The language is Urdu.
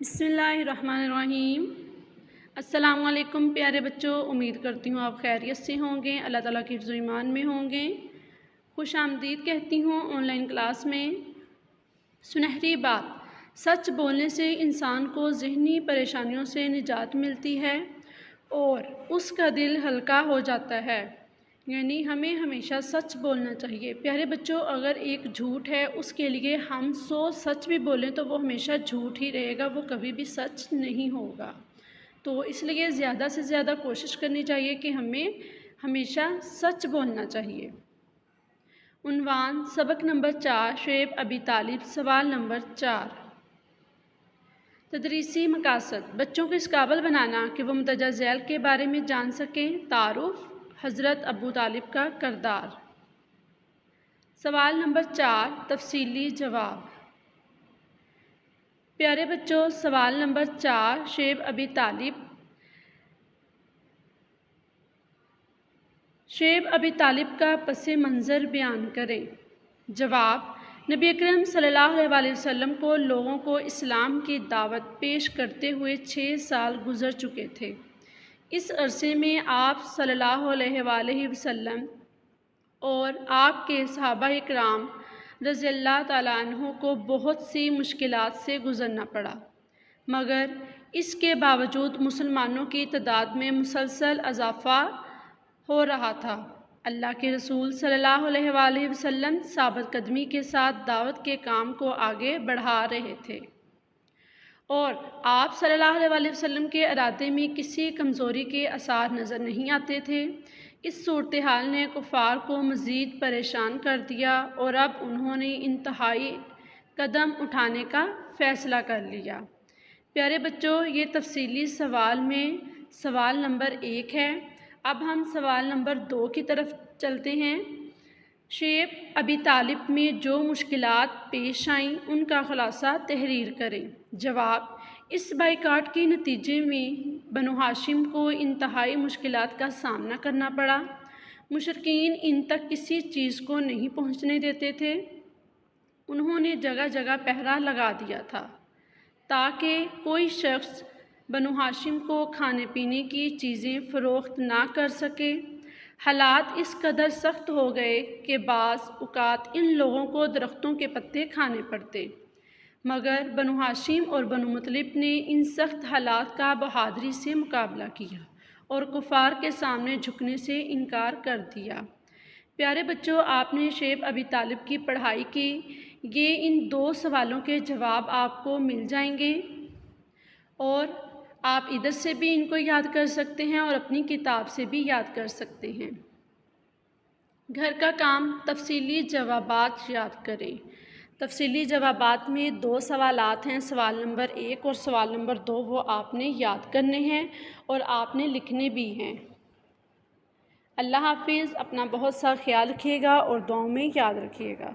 بسم اللہ الرحمن الرحیم۔ السلام علیکم پیارے بچوں، امید کرتی ہوں آپ خیریت سے ہوں گے، اللہ تعالیٰ کے حفظ و ایمان میں ہوں گے۔ خوش آمدید کہتی ہوں آن لائن کلاس میں۔ سنہری بات، سچ بولنے سے انسان کو ذہنی پریشانیوں سے نجات ملتی ہے اور اس کا دل ہلکا ہو جاتا ہے، یعنی ہمیں ہمیشہ سچ بولنا چاہیے۔ پیارے بچوں، اگر ایک جھوٹ ہے اس کے لیے ہم 100 سچ بھی بولیں تو وہ ہمیشہ جھوٹ ہی رہے گا، وہ کبھی بھی سچ نہیں ہوگا۔ تو اس لیے زیادہ سے زیادہ کوشش کرنی چاہیے کہ ہمیں ہمیشہ سچ بولنا چاہیے۔ عنوان سبق نمبر 4، شعیب ابی طالب، سوال نمبر 4۔ تدریسی مقاصد، بچوں کو اس قابل بنانا کہ وہ مندرجہ ذیل کے بارے میں جان سکیں۔ تعارف، حضرت ابو طالب کا کردار۔ سوال نمبر 4، تفصیلی جواب۔ پیارے بچوں، سوال نمبر 4، شعیب ابی طالب کا پس منظر بیان کریں۔ جواب، نبی اکرم صلی اللہ علیہ وسلم کو لوگوں کو اسلام کی دعوت پیش کرتے ہوئے 6 سال گزر چکے تھے۔ اس عرصے میں آپ صلی اللہ علیہ وآلہ وسلم اور آپ کے صحابہ اکرام رضی اللہ تعالیٰ عنہ کو بہت سی مشکلات سے گزرنا پڑا، مگر اس کے باوجود مسلمانوں کی تعداد میں مسلسل اضافہ ہو رہا تھا۔ اللہ کے رسول صلی اللہ علیہ وآلہ وسلم ثابت قدمی کے ساتھ دعوت کے کام کو آگے بڑھا رہے تھے اور آپ صلی اللہ علیہ وسلم کے ارادے میں کسی کمزوری کے آثار نظر نہیں آتے تھے۔ اس صورتحال نے کفار کو مزید پریشان کر دیا اور اب انہوں نے انتہائی قدم اٹھانے کا فیصلہ کر لیا۔ پیارے بچوں، یہ تفصیلی سوال میں سوال نمبر 1 ہے۔ اب ہم سوال نمبر 2 کی طرف چلتے ہیں۔ شعیب ابی طالب میں جو مشکلات پیش آئیں ان کا خلاصہ تحریر کریں۔ جواب، اس بائیکاٹ کے نتیجے میں بنو ہاشم کو انتہائی مشکلات کا سامنا کرنا پڑا۔ مشرکین ان تک کسی چیز کو نہیں پہنچنے دیتے تھے۔ انہوں نے جگہ جگہ پہرا لگا دیا تھا تاکہ کوئی شخص بنو ہاشم کو کھانے پینے کی چیزیں فروخت نہ کر سکے۔ حالات اس قدر سخت ہو گئے کہ بعض اوقات ان لوگوں کو درختوں کے پتے کھانے پڑتے، مگر بنو ہاشم اور بنو مطلب نے ان سخت حالات کا بہادری سے مقابلہ کیا اور کفار کے سامنے جھکنے سے انکار کر دیا۔ پیارے بچوں، آپ نے شعیب ابی طالب کی پڑھائی کی، یہ ان 2 سوالوں کے جواب آپ کو مل جائیں گے اور آپ ادھر سے بھی ان کو یاد کر سکتے ہیں اور اپنی کتاب سے بھی یاد کر سکتے ہیں۔ گھر کا کام، تفصیلی جوابات یاد کریں۔ تفصیلی جوابات میں 2 سوالات ہیں، سوال نمبر 1 اور سوال نمبر 2، وہ آپ نے یاد کرنے ہیں اور آپ نے لکھنے بھی ہیں۔ اللہ حافظ، اپنا بہت سا خیال رکھیے گا اور دعاؤں میں یاد رکھیے گا۔